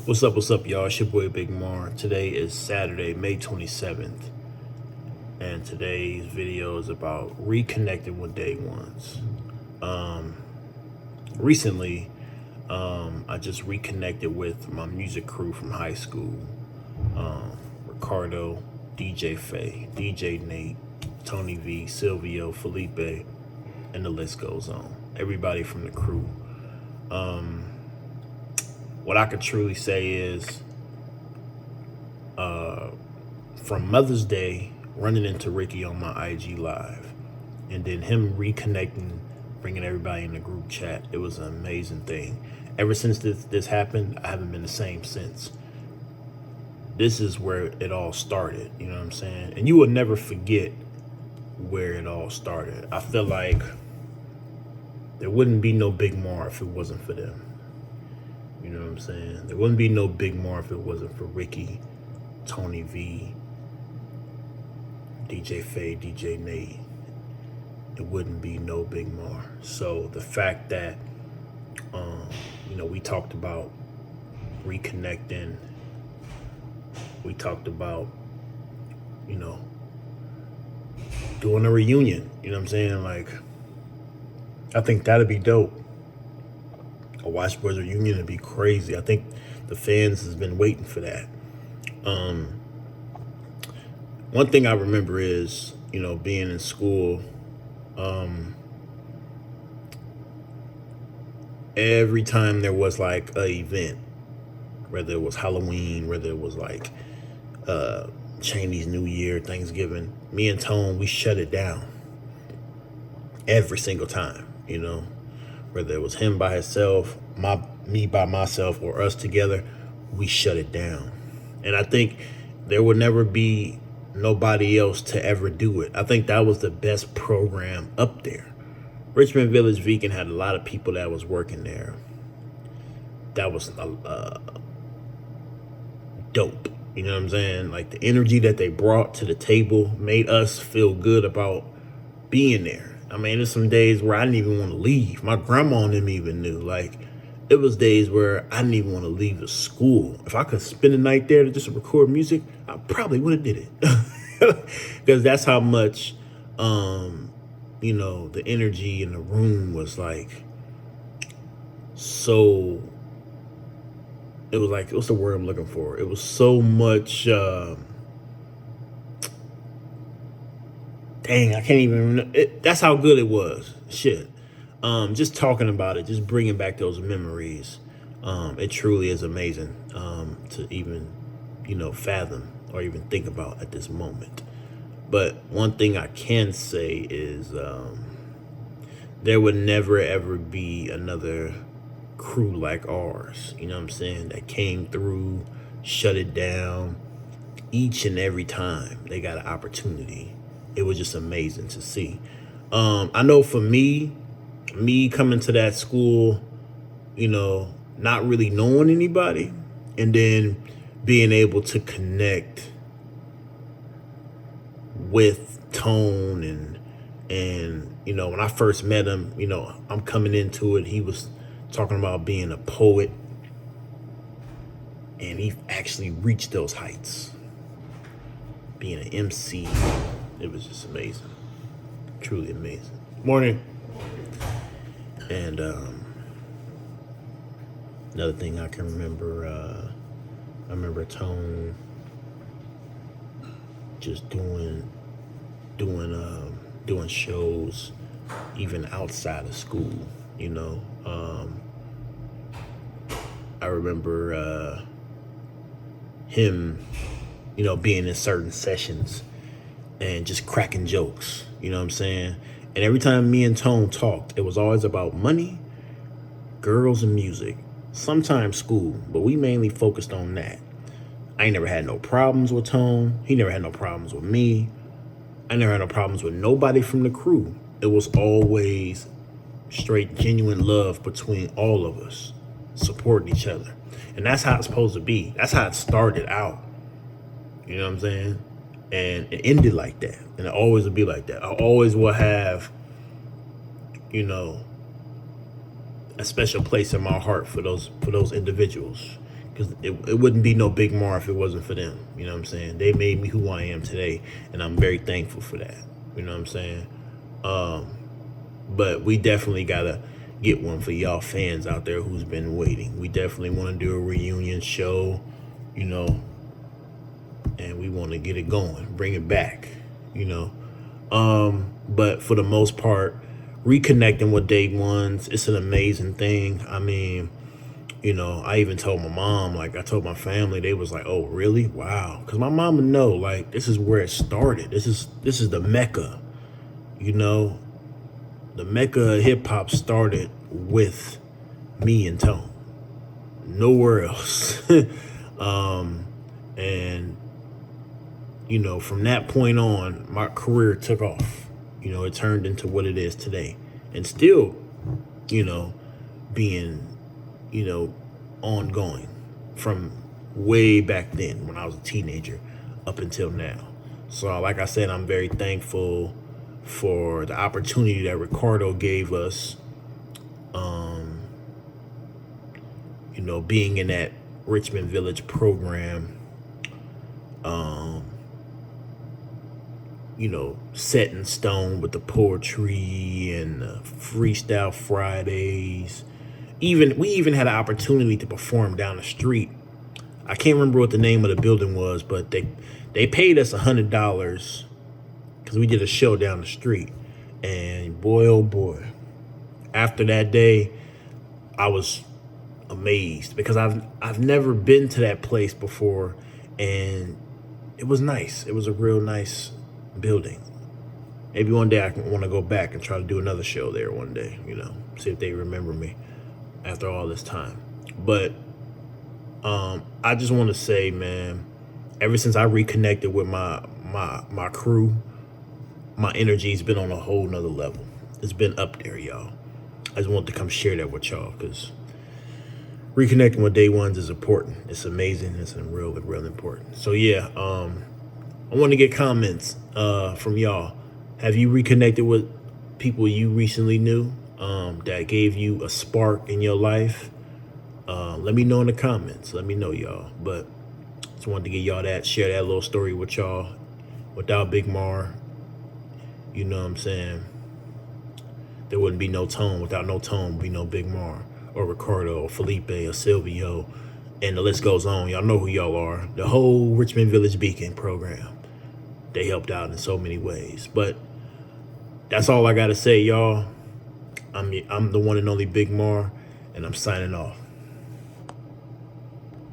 What's up, y'all? It's your boy Big Mar. Today is Saturday, May 27th, and today's video is about reconnecting with day ones. Recently, I just reconnected with my music crew from high school. Ricardo, DJ Faye, DJ Nate, Tony V, Silvio, Felipe, and the list goes on. Everybody from the crew. What I could truly say is from Mother's Day, running into Ricky on my IG Live, and then him reconnecting, bringing everybody in the group chat. It was an amazing thing. Ever since this happened, I haven't been the same since. This is where it all started, you know what I'm saying? And you will never forget where it all started. I feel like there wouldn't be no Big Mar if it wasn't for them. You know what I'm saying? There wouldn't be no Big Mar if it wasn't for Ricky, Tony V, DJ Faye, DJ Nate. It wouldn't be no Big Mar. So the fact that, we talked about reconnecting, we talked about, doing a reunion, you know what I'm saying? Like, I think that'd be dope. A Watch Boys reunion would be crazy. I think the fans has been waiting for that. One thing I remember is, being in school, every time there was like a event, whether it was Halloween, whether it was like Chinese New Year, Thanksgiving, me and Tone, we shut it down every single time, whether it was him by himself, me by myself, or us together, we shut it down. And I think there would never be nobody else to ever do it. I think that was the best program up there. Richmond Village Vegan had a lot of people that was working there. That was dope. You know what I'm saying? Like, the energy that they brought to the table made us feel good about being there. I mean, there's some days where I didn't even want to leave. My grandma and them even knew. Like, it was days where I didn't even want to leave the school. If I could spend the night there to just record music, I probably would have did it. Because that's how much, the energy in the room was like, so, it was like, what's the word I'm looking for? It was so much, dang, I can't even remember. That's how good it was. Shit. Just talking about it, just bringing back those memories. It truly is amazing to even, fathom or even think about at this moment. But one thing I can say is there would never, ever be another crew like ours, you know what I'm saying, that came through, shut it down each and every time they got an opportunity. It was just amazing to see. I know for me coming to that school, not really knowing anybody, and then being able to connect with Tone and when I first met him, I'm coming into it, he was talking about being a poet, and he actually reached those heights. Being an MC, it was just amazing, truly amazing. Morning. And another thing I can remember, I remember Tone just doing shows even outside of school, I remember him, being in certain sessions and just cracking jokes, you know what I'm saying? And every time me and Tone talked, it was always about money, girls, and music. Sometimes school, but we mainly focused on that. I ain't never had no problems with Tone. He never had no problems with me. I never had no problems with nobody from the crew. It was always straight, genuine love between all of us, supporting each other. And that's how it's supposed to be. That's how it started out. You know what I'm saying? And it ended like that. And it always will be like that. I always will have, a special place in my heart for those individuals. because it wouldn't be no Big Mar if it wasn't for them. You know what I'm saying? They made me who I am today, and I'm very thankful for that. You know what I'm saying? But we definitely gotta get one for y'all fans out there who's been waiting. We definitely want to do a reunion show, you know, and we want to get it going, bring it back, you know. But for the most part, reconnecting with day ones, it's an amazing thing. I mean, you know, I even told my mom, like I told my family, they was like, "Oh, really? Wow." Because my mom would know, like, this is where it started. This is the Mecca, you know. The Mecca of hip hop started with me and Tone. Nowhere else. And you know, from that point on, my career took off. You know, it turned into what it is today, and still, you know, being, you know, ongoing from way back then when I was a teenager up until now. So, like I said, I'm very thankful for the opportunity that Ricardo gave us. You know, being in that Richmond Village program, you know, set in stone with the poetry and the freestyle Fridays. We even had an opportunity to perform down the street. I can't remember what the name of the building was, but they paid us $100 because we did a show down the street. And boy, oh boy, after that day, I was amazed because I've never been to that place before, and it was nice. It was a real nice building. Maybe one day I want to go back and try to do another show there one day, you know, see if they remember me after all this time. But I just want to say, man, ever since I reconnected with my crew, my energy's been on a whole nother level. It's been up there, y'all. I just wanted to come share that with y'all because reconnecting with day ones is important. It's amazing. It's real important. So yeah, I want to get comments from y'all. Have you reconnected with people you recently knew that gave you a spark in your life? Let me know in the comments. Let me know, y'all. But just wanted to get y'all that, share that little story with y'all. Without Big Mar, you know what I'm saying, there wouldn't be no Tone. Without no Tone, be no Big Mar or Ricardo or Felipe or Silvio, and the list goes on. Y'all know who y'all are. The whole Richmond Village Beacon program. They helped out in so many ways. But that's all I gotta say, y'all. I'm the one and only Big Mar, and I'm signing off.